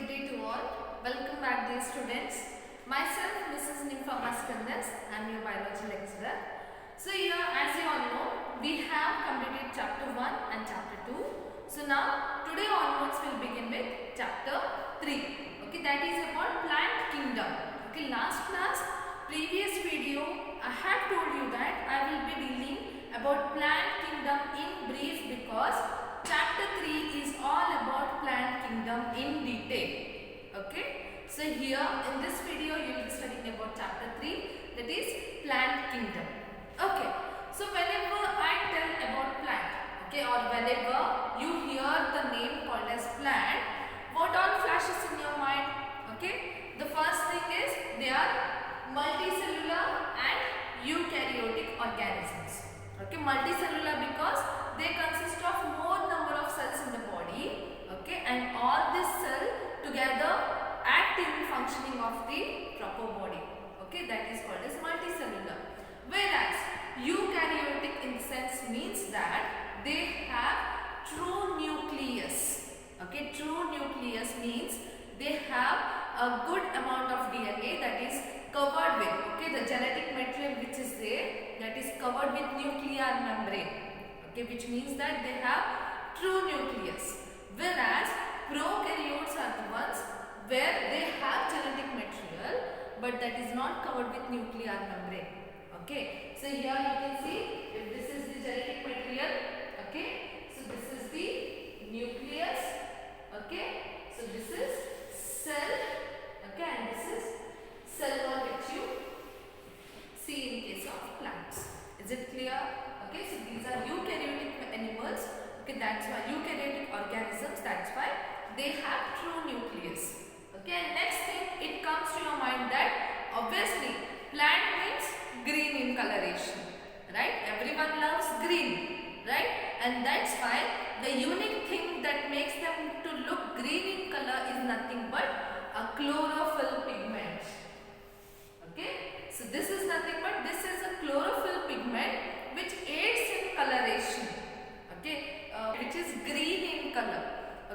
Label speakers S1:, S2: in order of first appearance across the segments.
S1: good day to all. Welcome back dear students. Myself Mrs. Nympha Maskandas. I am your biology lecturer. So here, as you all know, we have completed chapter 1 and chapter 2. So now today onwards we will begin with chapter 3. Okay, that is about plant kingdom. Okay, last class, previous video, I have told you that I will be dealing about plant kingdom in brief because chapter 3 is all about plant kingdom in detail. Okay, so here in this video you will be studying about chapter 3, that is plant kingdom. Okay, so whenever I tell about plant, okay, or whenever you hear the name called as plant, what all flashes in your mind? Okay, the first thing is they are multicellular and eukaryotic organisms. Okay, multicellular because they consist of more number of cells in the body. Okay, and all this cell together act in functioning of the proper body. Okay, that is called as multicellular. Whereas eukaryotic in sense means that they have true nucleus. Okay, true nucleus means they have a good amount of DNA that is covered with, okay, the genetic material which is there, that is covered with nuclear membrane. Okay, which means that they have true nucleus. Whereas prokaryotes are the ones where they have genetic material but that is not covered with nuclear membrane. Okay, so here you can see if this is the genetic material. Okay, so this is the nucleus. Okay, so this is cell. Okay, and this is cell wall which you see in case of plants. Is it clear? Okay, so these are eukaryotic animals. Okay, that's why eukaryotic organisms, that's why they have true nucleus. Okay, and next thing it comes to your mind that obviously plant means green in coloration, right? Everyone loves green, right? And that's why the unique thing that makes them to look green in color is nothing but a chlorophyll pigment. Okay, so this is nothing but this is a chlorophyll pigment which aids in coloration. Okay, which is green in color.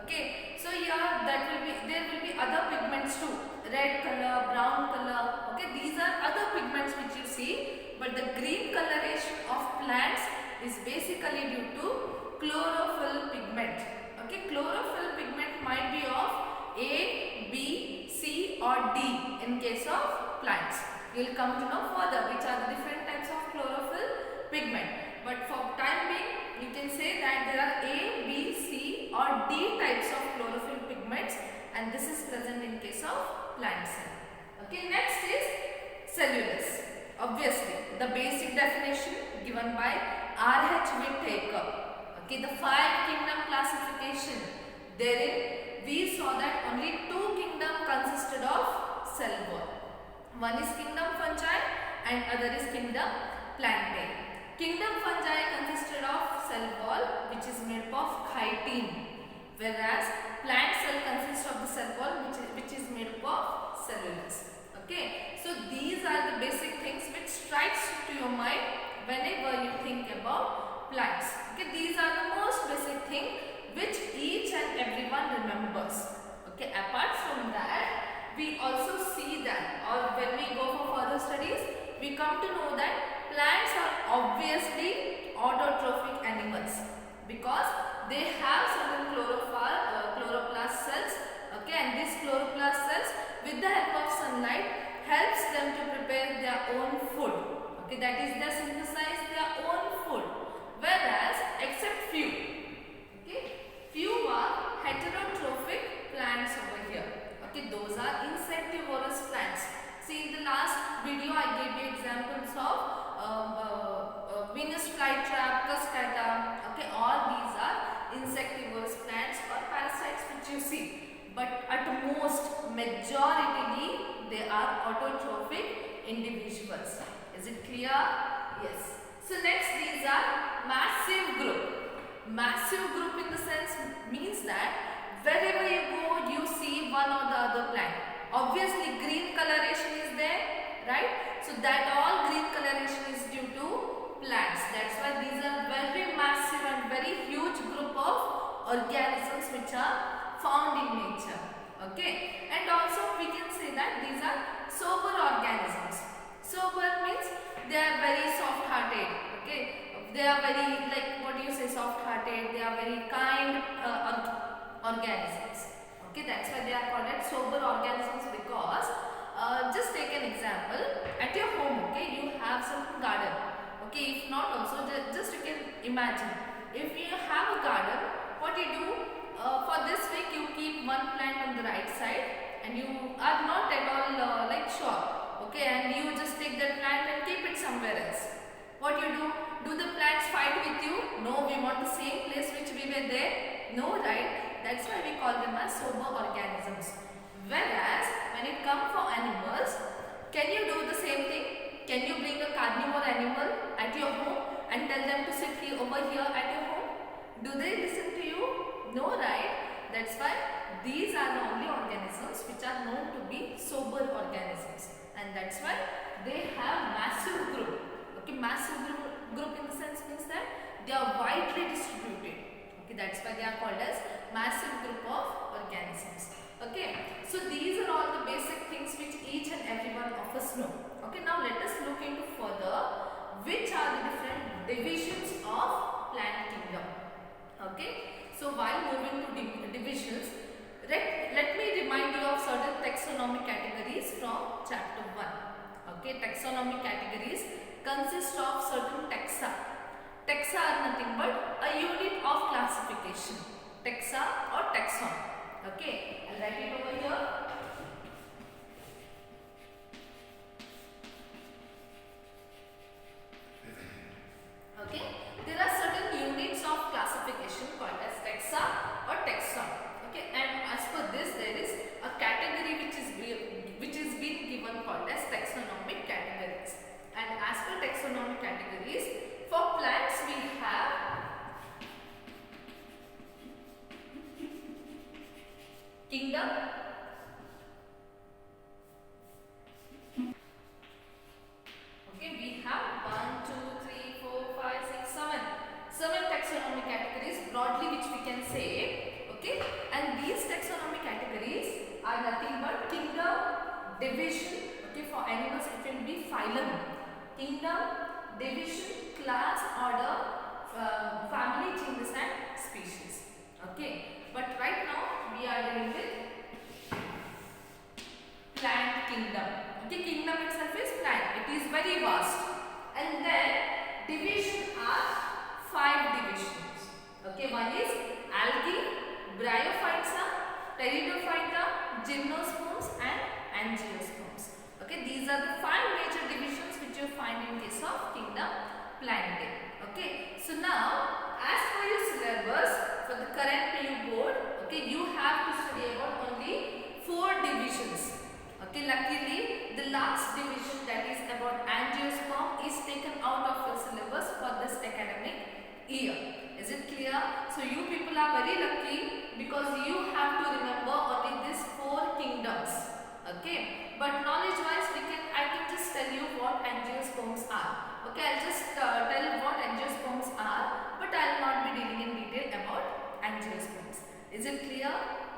S1: Okay, so yeah, there will be other pigments too, red color, brown color. Okay, these are other pigments which you see, but the green coloration of plants is basically due to chlorophyll pigment. Okay, chlorophyll pigment might be of A, B, C or D in case of plants. You will come to know further which are the different types of chlorophyll pigment. But for time being, you can say that there are A, B, C or D types of chlorophyll pigments, and this is present in case of plant cell. Okay, next is cellulose. Obviously, the basic definition given by R.H. Whittaker. Okay, the 5 kingdom classification. Therein, we saw that only 2 kingdom consisted of cell wall. One is kingdom fungi and other is kingdom plantae. Kingdom fungi consisted of cell wall which is made up of chitin, whereas plant cell consists of the cell wall which is made up of cellulose. Okay, so these are the basic things which strikes to your mind whenever you think about plants. Okay, these are the most basic thing which each and everyone remembers. Okay, apart from that, we also see that, or when we go for further studies, we come to know that plants are obviously autotrophic animals because they have certain chloroplast cells. Okay, and these chloroplast cells, with the help of sunlight, helps them to prepare their own food. Okay, that is they synthesize their own food. Whereas, except few, okay, few are heterotrophic plants over here. Okay, those are insectivorous plants. See, in the last video I gave you examples of Venus flytrap, Cuscata. Okay, all these are insectivorous plants or parasites which you see. But at most, majority they are autotrophic individuals. Is it clear? Yes. So next, these are massive group. Massive group in the sense means that wherever you go, you see one or the other plant. Obviously, green coloration is there, right? So that all green coloration is due to plants. That's why these are very massive and very huge group of organisms which are found in nature. Okay. they are very, like, what do you say, soft-hearted. They are very kind organisms. Okay, that's why they are called as sober organisms, because just take an example at your home. Okay, you have some garden. Okay, if not also, just you can imagine, if you have a garden, what you do, for this week you keep one plant on the right side and you are not at all like sure. Okay, and you just take that plant and keep it somewhere else. What you do? Do the plants fight with you? No, we want the same place which we were there. No, right? That's why we call them as sober organisms. Whereas when it comes for animals, can you do the same thing? Can you bring a carnivore animal at your home and tell them to sit here over here at your home? Do they listen to you? No, right? That's why these are the only organisms which are known to be sober organisms, and that's why they have massive group. Okay, massive group in the sense means that they are widely distributed. Okay, that's why they are called as massive group of organisms. Okay, so these are all the basic things which each and every one of us know. Okay, now let us look into further which are the different divisions of plant kingdom. Okay, so while moving to divisions, let me remind you of certain taxonomic categories from chapter 1. Okay, taxonomic categories consist of certain taxa. Taxa are nothing but a unit of classification. Taxa or taxon. Okay, I'll write it over here. Okay, there are certain units of classification called as taxa or taxon. Okay, and as per this, there is a category which is being given called as taxonomic categories. And as per taxonomic categories, for plants we have kingdom, okay, we have 1, 2, 3, 4, 5, 6, 7 taxonomic categories broadly which we can say. Okay, and these taxonomic categories are nothing but kingdom, division. Okay, for animals it will be phylum, kingdom, division, class, order, family, genus and species. Okay, but right now we are dealing with plant kingdom. Okay, kingdom itself is plant, it is very vast, and then division are 5 divisions. Okay, one is algae, bryophyta, pteridophyta, gymnosperms and angiosperms. Okay, these are the 5 major divisions which you find in case of kingdom plantae. Okay, so now as per your syllabus for the current PU board, okay, you have to study about only 4 divisions. Okay, luckily the last division, that is about angiosperm, is taken out of your syllabus for this academic year. Is it clear? So you people are very lucky because you have to remember only these 4 kingdoms. Okay, but knowledge wise I can just tell you what angiosperms are. Okay, I'll just tell what angiosperms are, but I will not be dealing in detail about angiosperms. Is it clear?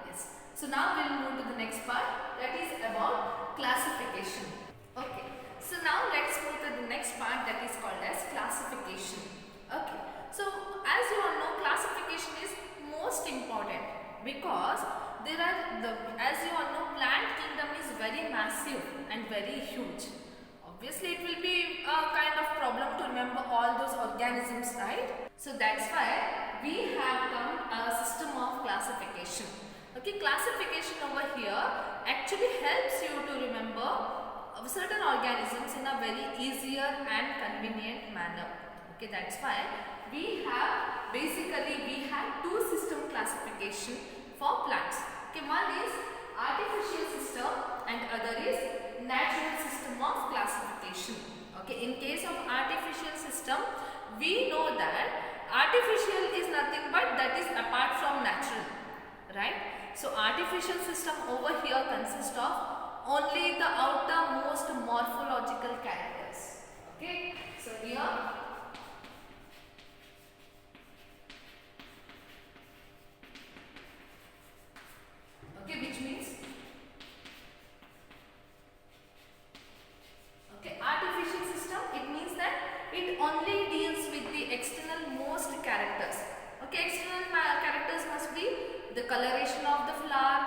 S1: Yes. So now we'll move to the next part, that is about classification. Okay, so now let's move to the next part, that is called as classification. Okay, so as you all know, classification is most important because there are as you all know, plant kingdom is very massive and very huge. Obviously it will be a kind of problem to remember all those organisms, right? So that's why we have done a system of classification. Okay, classification over here actually helps you to remember certain organisms in a very easier and convenient manner. Okay, that's why we have 2 system classification for plants. Okay, one is artificial system and other is natural system of classification. Okay, in case of artificial system, we know that artificial is nothing but that is apart from natural, right? So artificial system over here consists of only the outermost morphological characters. Okay, so here which means artificial system, it means that it only deals with the external coloration of the flower,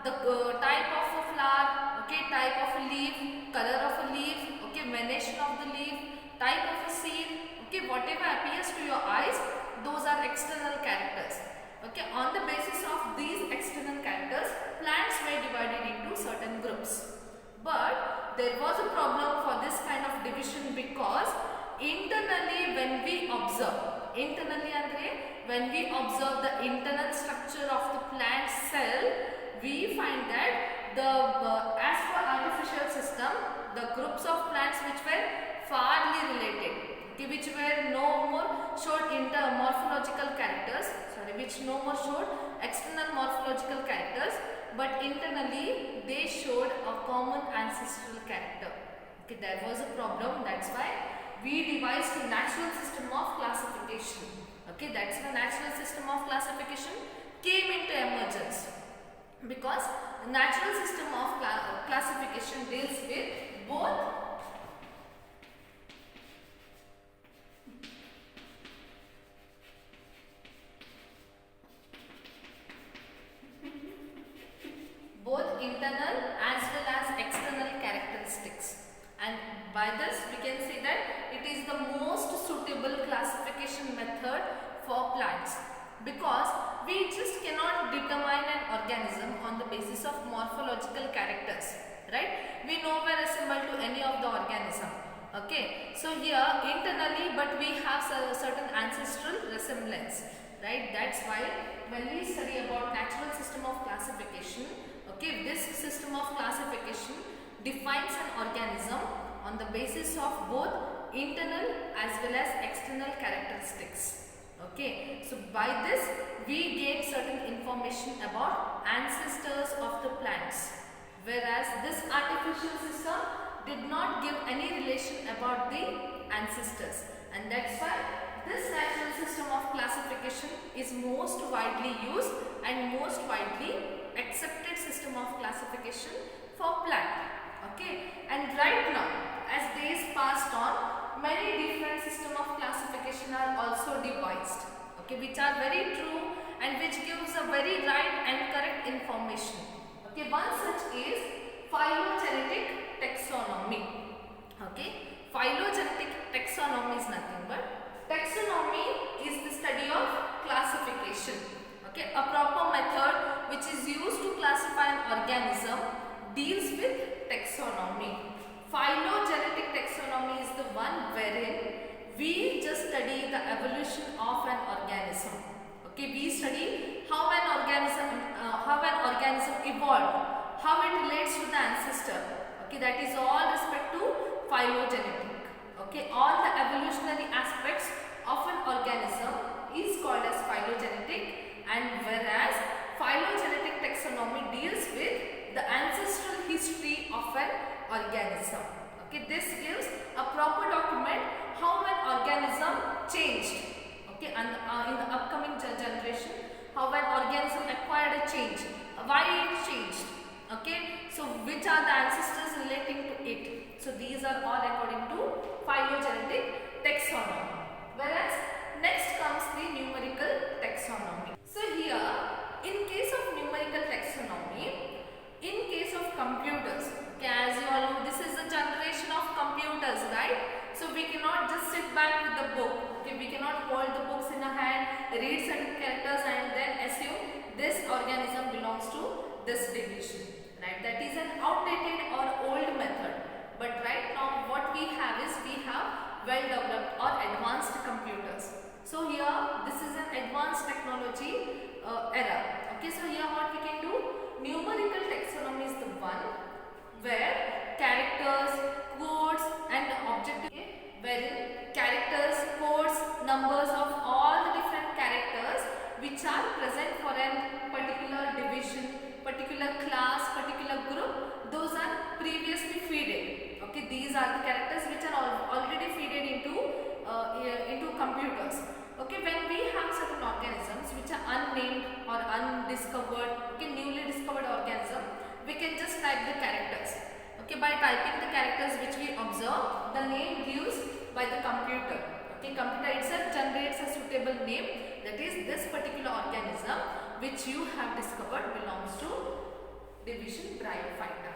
S1: the type of a flower, okay, type of a leaf, color of a leaf, okay, venation of the leaf, type of a seed, okay, whatever appears to your eyes, those are external characters. Okay, on the basis of these external characters, plants were divided into certain groups. But there was a problem for this kind of division because internally when we observe, when we observe the internal structure of the plant cell, we find that as per artificial system, the groups of plants which were farly related, okay, which were no more showed morphological characters, which no more showed external morphological characters, but internally they showed a common ancestral character. Okay, there was a problem. That's why we devised a natural system of classification. Okay, that's the natural system of classification came into emergence because the natural system of classification deals with both internal as well as external characteristics, and by this we can say that it is the most suitable classification method for plants because we just cannot determine an organism on the basis of morphological characters, right? We nowhere resemble to any of the organism. Okay, so here internally, but we have certain ancestral resemblance, right? That's why when we study about natural system of classification, okay, this system of classification defines an organism on the basis of both internal as well as external characteristics. Okay, so by this we gain certain information about ancestors of the plants, whereas this artificial system did not give any relation about the ancestors, and that's why this natural system of classification is most widely used and most widely accepted system of classification for plant. Okay, and right now as days passed on, many different system of classification are also devised, okay, which are very true and which gives a very right and correct information. Okay, one such is phylogenetic taxonomy. Okay, phylogenetic taxonomy is nothing but taxonomy is the study of classification. Okay, a proper method which is used to classify an organism deals with taxonomy. Phylogenetic taxonomy is the one wherein we just study the evolution of an organism. Okay, we study how an organism evolved, how it relates to the ancestor. Okay, that is all respect to phylogenetic. Okay, all the evolutionary aspects of an organism is called as phylogenetic, and whereas phylogenetic taxonomy deals with the ancestral history of an organism. Okay, this gives a proper document how an organism changed. Okay, and in the upcoming generation, how an organism acquired a change, why it changed. Okay, so which are the ancestors relating to it. So these are all according to phylogenetic taxonomy. Whereas next comes the numerical taxonomy. So here, in case of numerical taxonomy, in case of computers, okay, as you all know, this is the generation of computers, right? So we cannot just sit back with the book. Okay, we cannot hold the books in a hand, read certain characters and then assume this organism belongs to this division, right? That is an outdated or old method. But right now what we have is we have well developed or advanced computers. So here this is an advanced technology era. Okay, so here what we can do, numerical taxonomy is the one where characters, codes and objective, okay, wherein characters, codes, numbers of all the different characters which are present for a particular division, particular class, particular group, those are previously feeded. Okay, these are the characters which are already feeded into computers. Okay, when we have certain organisms which are unnamed or undiscovered, okay, newly discovered organism, we can just type the characters. Okay, by typing the characters which we observe, the name gives by the computer. Okay, computer itself generates a suitable name, that is this particular organism which which you have discovered belongs to division Bryophyta.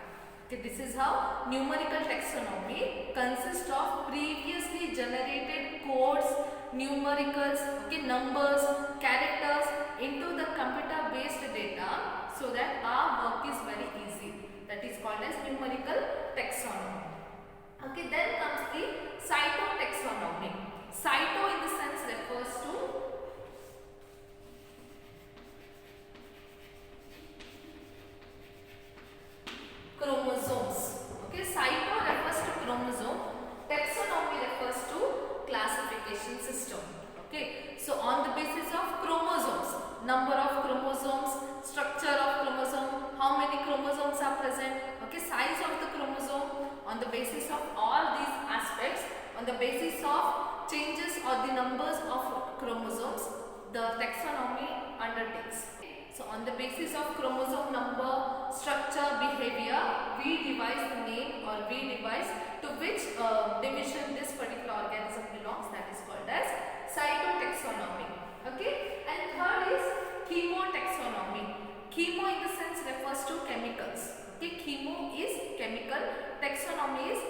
S1: Okay, this is how numerical taxonomy consists of previously generated codes, numericals, okay, numbers, characters into the computer based data so that our work is very easy. That is called as numerical taxonomy. Okay, then comes the cytotaxonomy. Cyto in the sense refers to chromosomes. Okay, cyto refers to chromosome, taxonomy refers to classification system. Okay, so on the basis of chromosomes, number of chromosomes, structure of chromosome, how many chromosomes are present, okay, size of the chromosome, on the basis of all these aspects, on the basis of changes or the numbers of chromosomes, the taxonomy undertakes. So on the basis of chromosome number, structure, behavior, we devise the name or we devise to which division this particular organism belongs. That is called as cytotaxonomy. Okay, and third is chemotaxonomy. Chemo in the sense refers to chemicals. Okay, chemo is chemical, taxonomy is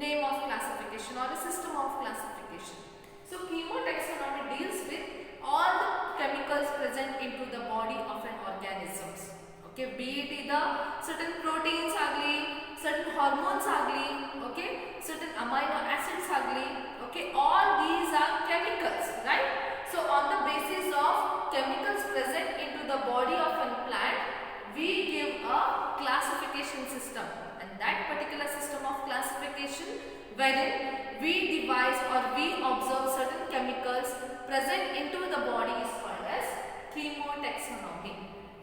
S1: name of classification or a system of classification. So chemotaxonomy deals with all the chemicals present into the body of an organisms. Okay, be it either certain proteins agli, certain hormones agli, okay, certain amino acids agli, okay, all these are chemicals, right? So on the basis of chemicals present into the body of a plant, we give a classification system, and that particular system of classification wherein we devise or we observe certain chemicals present into the body is called as chemotaxonomy.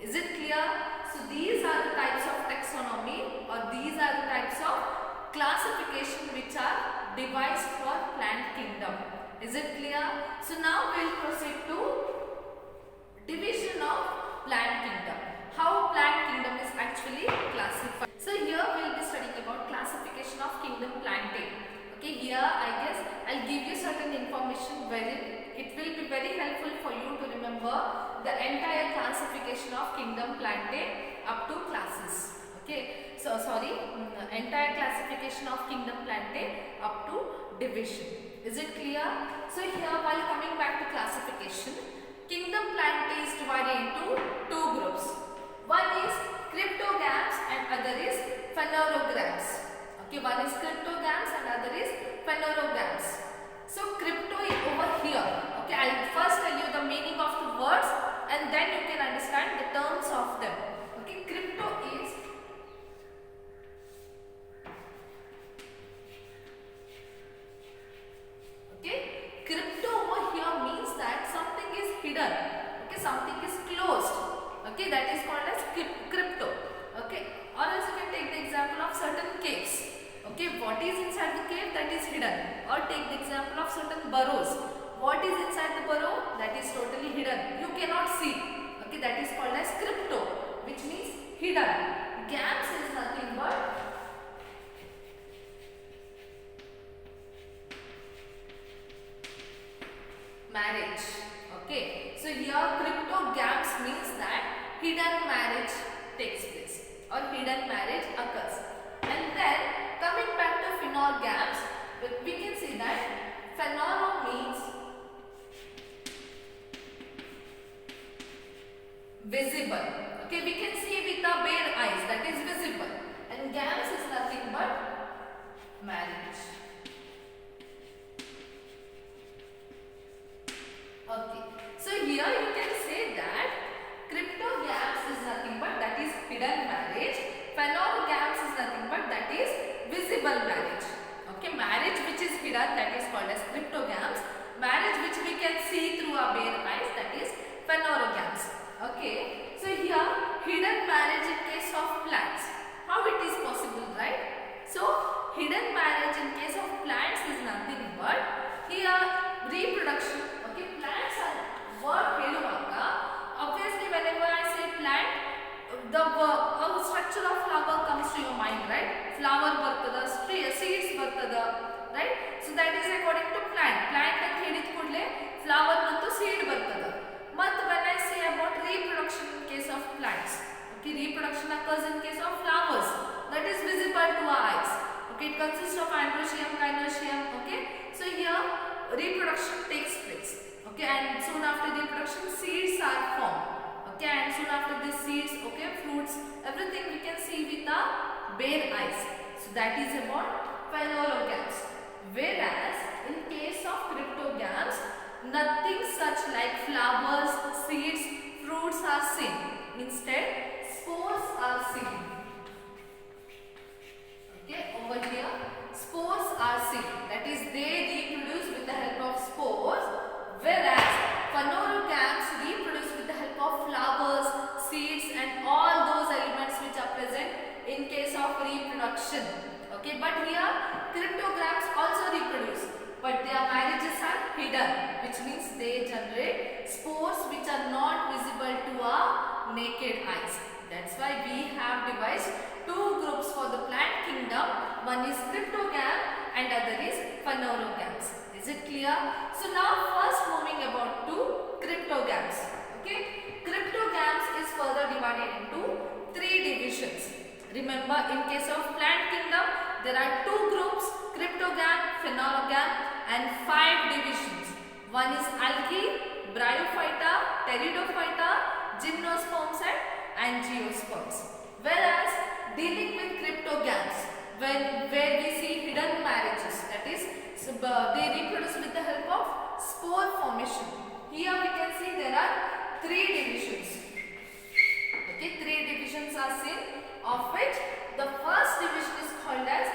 S1: Is it clear? So these are the types of taxonomy or these are the types of classification which are devised for plant kingdom. Is it clear? So now we will proceed to division of plant kingdom. How plant kingdom is actually classified. So here we will be studying about classification of kingdom Plantae. Okay, here I guess I'll give you certain information wherein it will be very helpful for you to remember the entire classification of kingdom Plantae up to classes. Okay, so entire classification of kingdom Plantae up to division. Is it clear? So here while coming back to classification, kingdom Plantae is divided into two groups. One is cryptogams and other is phanerogams. Okay, one is cryptogams and other is phanerogams. So crypto is over here. Okay, I'll first tell you the meaning of the words and then you can understand the terms of them. Okay, crypto is crypto over here means that something is hidden. Okay, something is closed. Okay, that is called as crypto. Okay, or else you can take the example of certain caves. Okay, what is inside the cave, that is hidden. Or take the example of certain burrows. What is inside the burrow, that is totally hidden. You cannot see. Okay, that is called as crypto, which means hidden. Gams is nothing but marriage. Okay, so here cryptogams means that hidden marriage takes place or hidden marriage occurs. And then coming back to phanerogams, we can see that phanero means visible. Okay, we can see with the bare eyes, that is visible. And gams is nothing but marriage. Okay, so here you can say that cryptogams is nothing but that is hidden marriage. Phanerogams is nothing but that is visible marriage. Okay, marriage which is hidden, that is called as cryptogams. Marriage which we can see through our bare eyes, that is phanerogams. Okay, so here hidden marriage in case of plants. How it is possible, right? So hidden marriage in case of plants is nothing but here reproduction. Okay, plants are word heluvaga. Obviously whenever I say plant, the structure of flower comes to your mind, right? Flower bartada, seeds bartada, right? So that is according to plant. Plant ಅಂತ ಹೇಳಿದ ಕೂಡಲೇ flower ಮತ್ತು seed bartada. But when I say about reproduction in case of plants, okay, reproduction occurs in case of flowers, that is visible to our eyes. Okay, it consists of androecium, gynoecium. Okay, so here reproduction takes place. Okay, and soon after reproduction, seeds are formed. Okay, and soon after these seeds, okay, fruits, everything we can see with our bare eyes. So that is about phanerogams. Whereas in case of cryptogams, nothing such like flowers, seeds, fruits are seen. Instead, spores are seen. Okay, over here, spores are seen. That is, they reproduce with the help of spores, whereas phanerogams reproduce with the help of flowers, seeds, and all those elements which are present in case of reproduction. Okay, but here cryptogams also reproduce, but their marriages are hidden, which means they generate spores which are not visible to our naked eyes. That's why we have devised two groups for the plant kingdom. One is cryptogam and other is phanerogams. Is it clear? So now first moving about to cryptogams. Okay, cryptogams is further divided into three divisions. Remember, in case of plant kingdom, there are two groups, cryptogam, phanerogam, and 5 divisions. One is algae, bryophyta, pteridophyta, gymnosperms, and angiosperms. Whereas dealing with cryptogams, where we see hidden marriages, that is, they reproduce with the help of spore formation. Here we can see there are 3 divisions. Okay, 3 divisions are seen, of which the first division is called as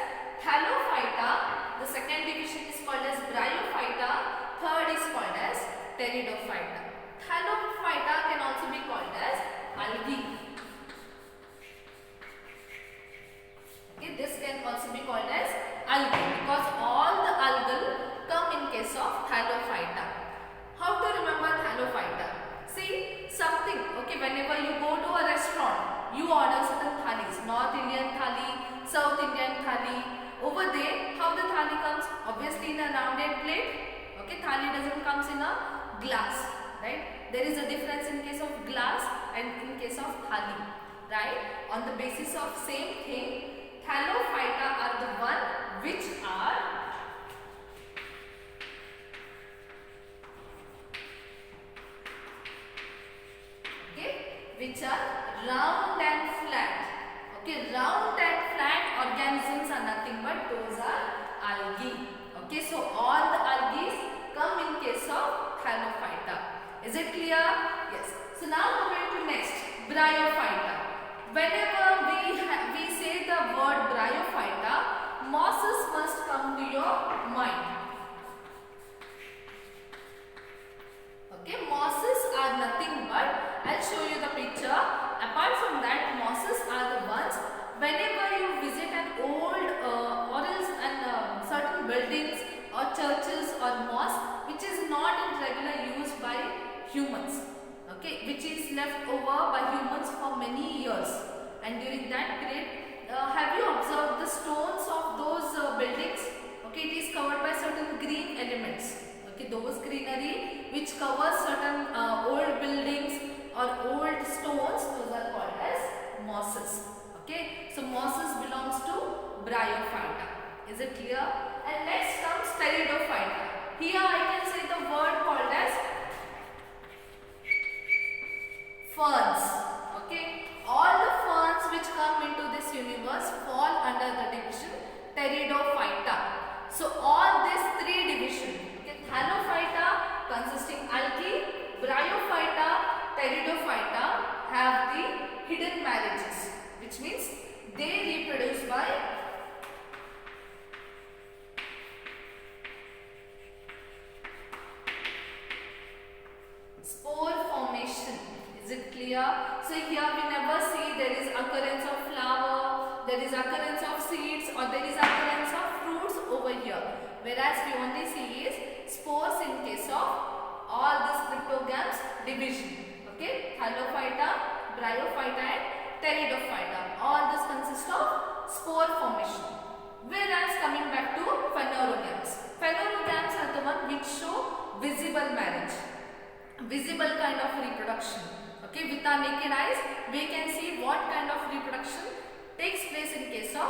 S1: thallophyta, the second division is called as bryophyta, third is called as pteridophyta. Thallophyta can also be called as algae. Okay, this can also be called as algae because all the algal come in case of thallophyta. How to remember thallophyta? See, something, okay, whenever you go to a restaurant, you order certain thalis, North Indian thali, South Indian thali. Over there, how the thali comes? Obviously in a rounded plate. Okay, thali doesn't comes in a glass, right? There is a difference in case of glass and in case of thali, right? On the basis of same thing, thallophyta are the one which are round and flat. Okay, round and flat organisms are nothing but those are algae. Okay, so all the algae come in case of thallophyta. Is it clear? Yes. So now moving to next, bryophyta. Whenever we say the word bryophyta, mosses must come to your mind. Okay, mosses are nothing but, I'll show you the picture. Apart from that, mosses are the ones, whenever you visit an old or else certain buildings or churches or mosque which is not in regular use by humans, okay, which is left over by humans for many years, and during that period, have you observed the stones of those buildings? Okay, it is covered by certain green elements. Okay, those greenery which covers certain old buildings or old stones, those are called as mosses. Okay, so mosses belongs to bryophyta. Is it clear? And next comes pteridophyta. Here I can say the word called as ferns. Okay, all the ferns which come into this universe fall under the division pteridophyta. So all these 3 divisions, thallophyta consisting algae, bryophyta, pteridophyta have the hidden marriages, which means they reproduce by spore formation. Is it clear? So here we never see there is occurrence of flower, there is occurrence of seeds, or there is occurrence of fruits over here. Whereas we only see is spores in case of all these cryptogams division. Okay, thallophyta, bryophyta, and pteridophyta. All this consist of spore formation. Whereas coming back to phanerogams. Phanerogams are the one which show visible marriage. visible kind of reproduction. Okay, with our naked eyes, we can see what kind of reproduction takes place in case of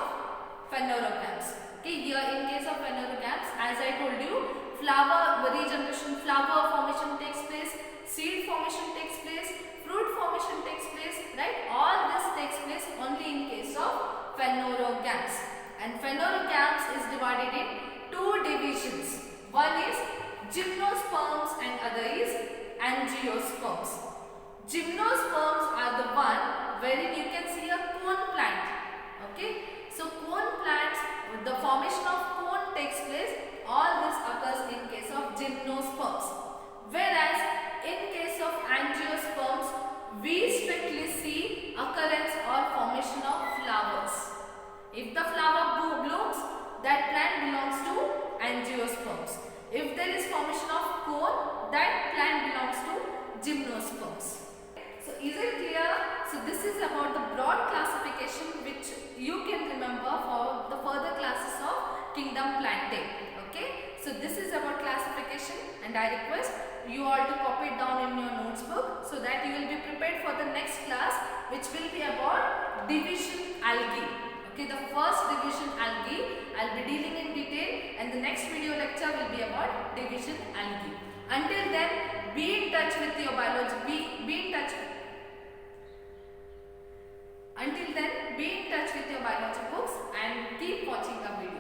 S1: phanerogams. Okay, here in case of phanerogams, as I told you, flower regeneration, flower formation takes place, seed formation takes place, fruit formation takes place, right? All this takes place only in case of phanerogams. And phanerogams is divided in two divisions. One is gymnosperms and other is angiosperms. Gymnosperms are the one wherein you can see a cone plant. Okay, so cone plants, the formation of cone takes place. All this occurs in case of gymnosperms. Whereas in case of angiosperms, we strictly see occurrence or formation of flowers. If the flower blooms, that plant belongs to angiosperms. If there is formation of cone, that plant belongs to gymnosperms. So is it clear? So this is about the broad classification which you can remember for the further classes of kingdom plantae. Okay. So this is about classification, and I request you all to copy it down in your notes book so that you will be prepared for the next class, which will be about division algae. Okay, the first division algae I'll be dealing in detail, and the next video lecture will be about division algae. Until then, be in touch with your biology. Be in touch. Until then, be in touch with your biology books and keep watching our videos.